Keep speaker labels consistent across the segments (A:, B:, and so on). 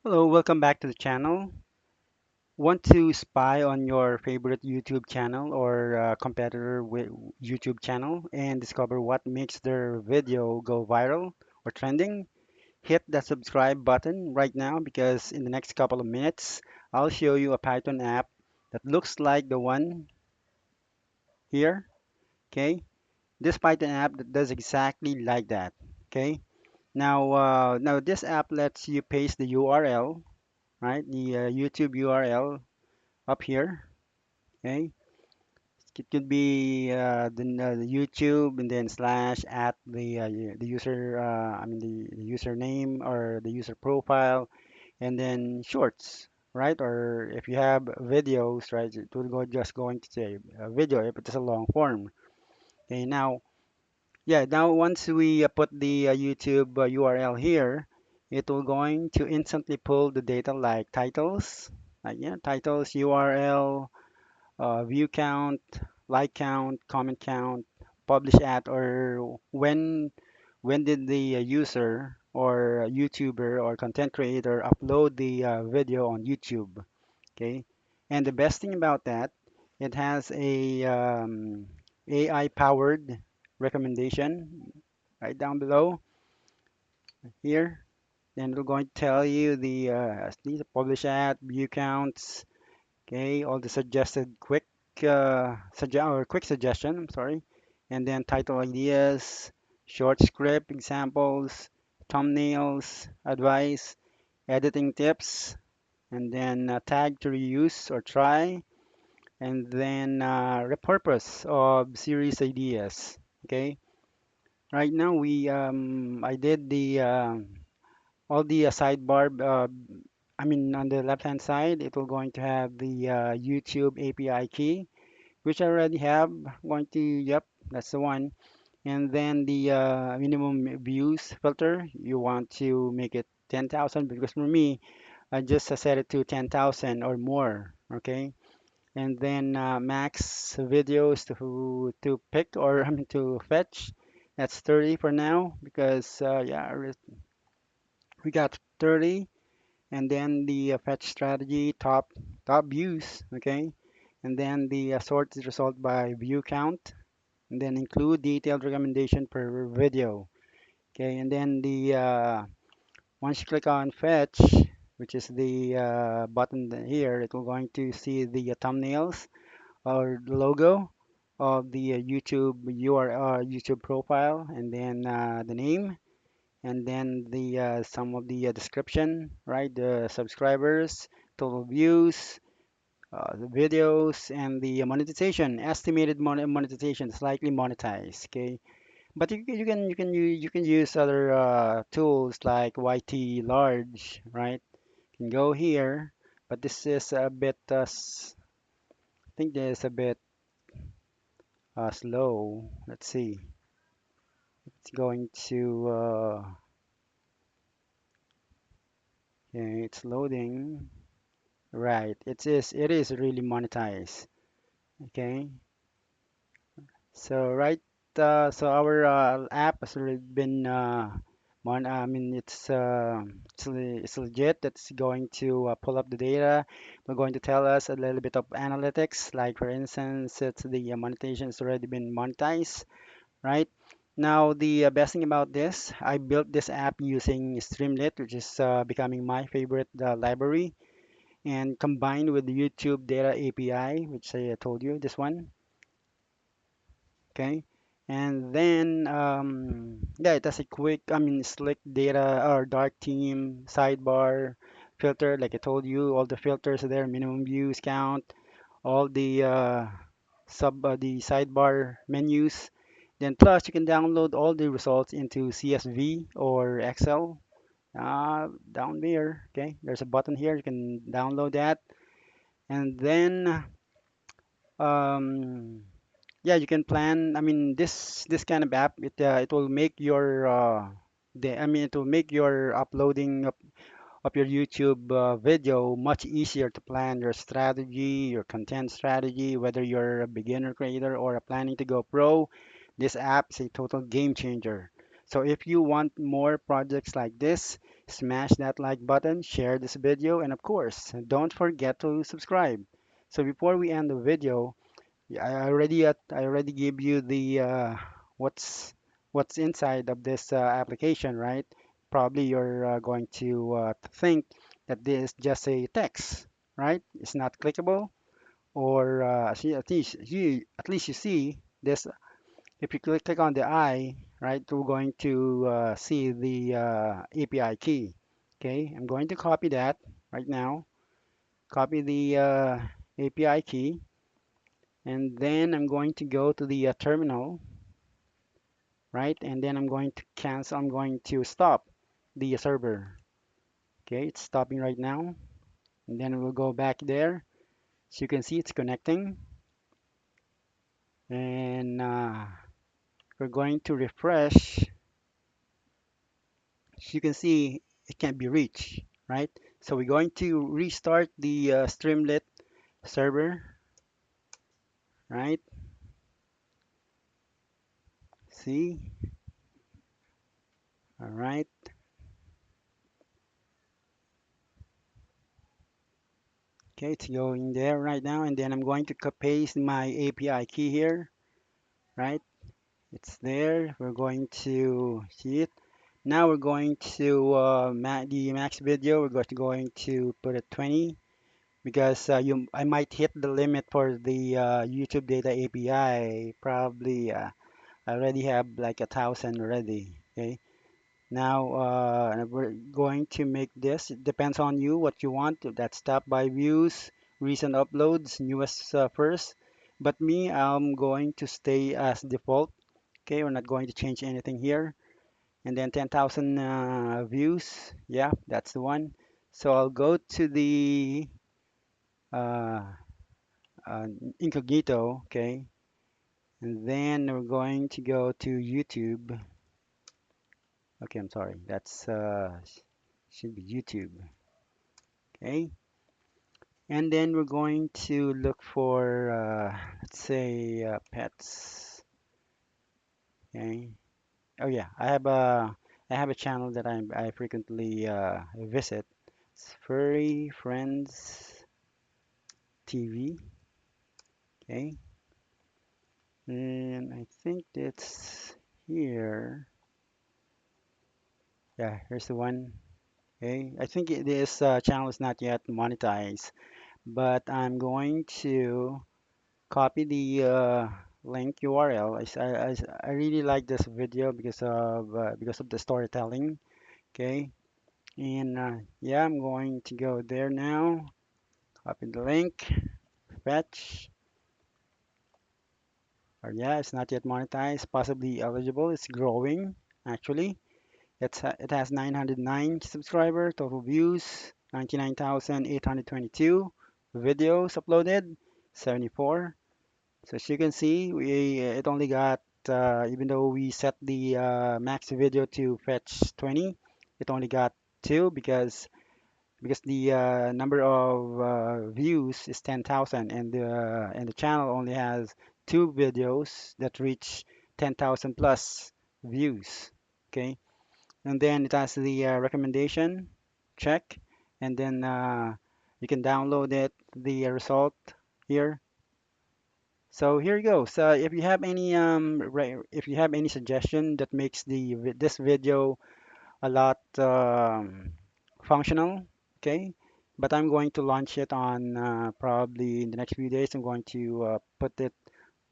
A: Hello, welcome back to the channel. Want to spy on your favorite YouTube channel or competitor with YouTube channel and discover what makes their video go viral or trending? Hit the subscribe button right now because in the next couple of minutes, I'll show you a Python app that looks like the one here. Okay, this Python app that does exactly like that. Okay, now this app lets you paste the URL, right? The YouTube URL up here. Okay, it could be the YouTube and then slash at the user the username or the user profile and then shorts, right? Or if you have videos, right, it will go just going to say a video if it is a long form. Okay, now once we put the YouTube URL here, it will going to instantly pull the data like titles, titles, URL, view count, like count, comment count, publish at, or when did the user or YouTuber or content creator upload the video on YouTube. Okay, and the best thing about that, it has a AI powered recommendation right down below here. And we're going to tell you the publish at, view counts, okay, all the suggested quick suggestion, I'm sorry, and then title ideas, short script examples, thumbnails, advice, editing tips, and then tag to reuse or try, and then repurpose of series ideas. Okay, right now I did the all the sidebar. On the left hand side, it will going to have the YouTube API key, which I already have. Going to, yep, that's the one. And then the minimum views filter, you want to make it 10,000 because for me, I just set it to 10,000 or more. Okay. And then max videos to pick or to fetch. That's 30 for now because yeah, we got 30. And then the fetch strategy, top views, okay, and then the sort the result by view count, and then include detailed recommendation per video, okay, and then the once you click on fetch, which is the button here, it will going to see the thumbnails or the logo of the YouTube YouTube profile, and then the name, and then the some of the description, right? The subscribers, total views, the videos, and the monetization, estimated monetization, slightly monetized. Okay, but you can use other tools like YT large, right? You can go here, but this is a bit I think this is a bit slow. Let's see. It's going to okay, it's loading. Right. It is really monetized. Okay. So our app has already been it's legit. It's going to pull up the data. We're going to tell us a little bit of analytics, like for instance, it's the monetization has already been monetized, right? Now the best thing about this, I built this app using Streamlit, which is becoming my favorite library, and combined with the YouTube data API, which I told you, this one, okay? And then, yeah, it has a slick data or dark theme, sidebar, filter, like I told you, all the filters are there, minimum views count, all the sidebar menus. Then plus you can download all the results into CSV or Excel. Down there, okay, there's a button here, you can download that. And then um, yeah, you can plan. This kind of app, it will make your it will make your uploading of your YouTube video much easier to plan your strategy, your content strategy, whether you're a beginner creator or a planning to go pro. This app is a total game changer. So if you want more projects like this, smash that like button, share this video, and of course, don't forget to subscribe. So before we end the video, yeah, I already gave you the what's what's inside of this application, right? Probably you're going to think that this is just a text, right? It's not clickable, or see, at least you see this. If you click on the I, right, we're going to see the API key. Okay, I'm going to copy that right now. Copy the API key, and then I'm going to go to the terminal, right? And then I'm going to cancel. I'm going to stop the server. Okay, it's stopping right now. And then we'll go back there. So you can see it's connecting. And we're going to refresh. So you can see it can't be reached, right? So we're going to restart the Streamlit server, right? See, all right. Okay, it's going there right now. And then I'm going to paste my API key here, right? It's there. We're going to see it. Now we're going to the max video. Going to put it 20 because I might hit the limit for the YouTube data API. Probably I already have like 1,000 already. Okay. Now we're going to make this. It depends on you what you want. That's top by views, recent uploads, newest first. But me, I'm going to stay as default. Okay, we're not going to change anything here. And then 10,000 views. Yeah, that's the one. So I'll go to the uh, uh, incognito. Okay, and then we're going to go to YouTube. Okay, I'm sorry. That's should be YouTube. Okay, and then we're going to look for let's say pets. Okay. Oh yeah, I have a channel that I frequently visit. It's Furry Friends TV. Okay, and I think it's here. Yeah, here's the one. Okay, I think this channel is not yet monetized, but I'm going to copy the link URL. I really like this video because of the storytelling. Okay, and yeah, I'm going to go there now. Copy the link, fetch. Or yeah, it's not yet monetized, possibly eligible. It's growing actually. It has 909 subscriber, total views 99,822, videos uploaded 74. So as you can see, we it only got even though we set the max video to fetch 20, it only got two because the number of views is 10,000 and the channel only has two videos that reach 10,000 plus views. Okay, and then it has the recommendation check, and then you can download it the result here. So here you go. So if you have any if you have any suggestion that makes this video a lot functional, okay? But I'm going to launch it on probably in the next few days. I'm going to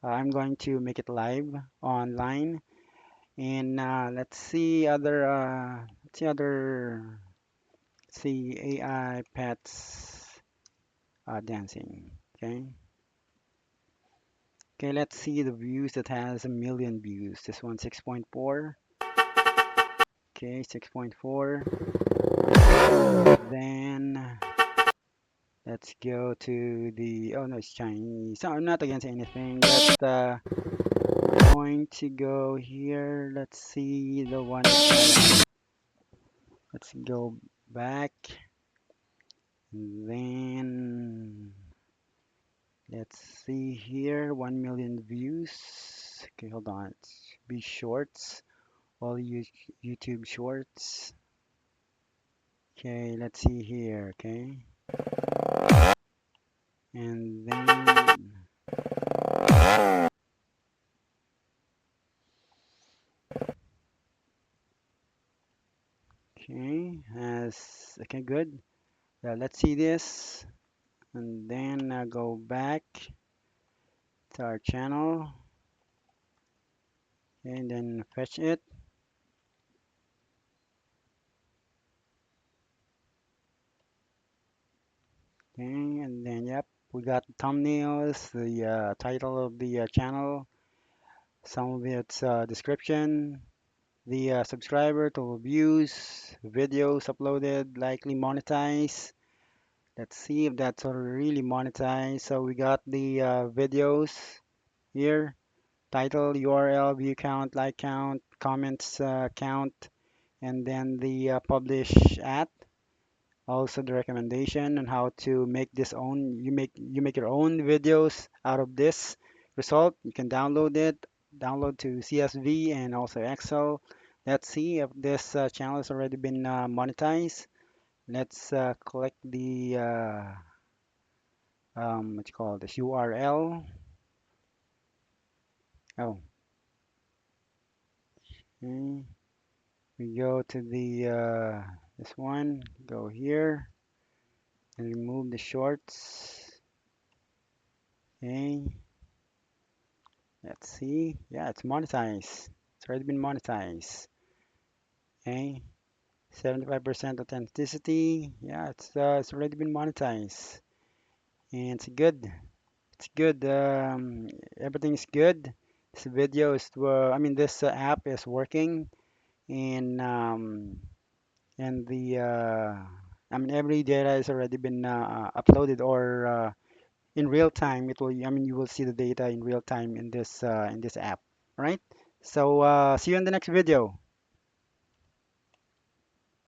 A: I'm going to make it live online. And let's see AI pets dancing. Okay. Okay, let's see the views that has a million views. This one 6.4. Okay, 6.4. Then let's go to the, oh no, it's Chinese. So I'm not against anything, but going to go here. Let's see the one. Let's go back. Then let's see here, 1 million views. Okay, hold on. It's be shorts all YouTube shorts. Okay, let's see here. Okay, and then okay, as okay, good. Let's see this, and then go back to our channel, and then fetch it. Okay, and then yep, we got thumbnails, the title of the channel, some of its description, the subscriber, total views, videos uploaded, likely monetized. Let's see if that's really monetized. So we got the videos here, title, URL, view count, like count, comments count, and then the publish at. Also the recommendation on how to make this own. You make your own videos out of this result. You can download it, download to CSV and also Excel. Let's see if this channel has already been monetized. Let's click the what you call this URL. Oh, okay. We go to the this one. Go here and remove the shorts. Okay. Let's see. Yeah, it's monetized. It's already been monetized. Okay. 75% authenticity. Yeah, it's already been monetized. And it's good. It's good. Everything's good. This video is, I mean, this app is working, and the I mean, every data has already been uploaded or in real time. It will, I mean, you will see the data in real time in this app. All right. So see you in the next video.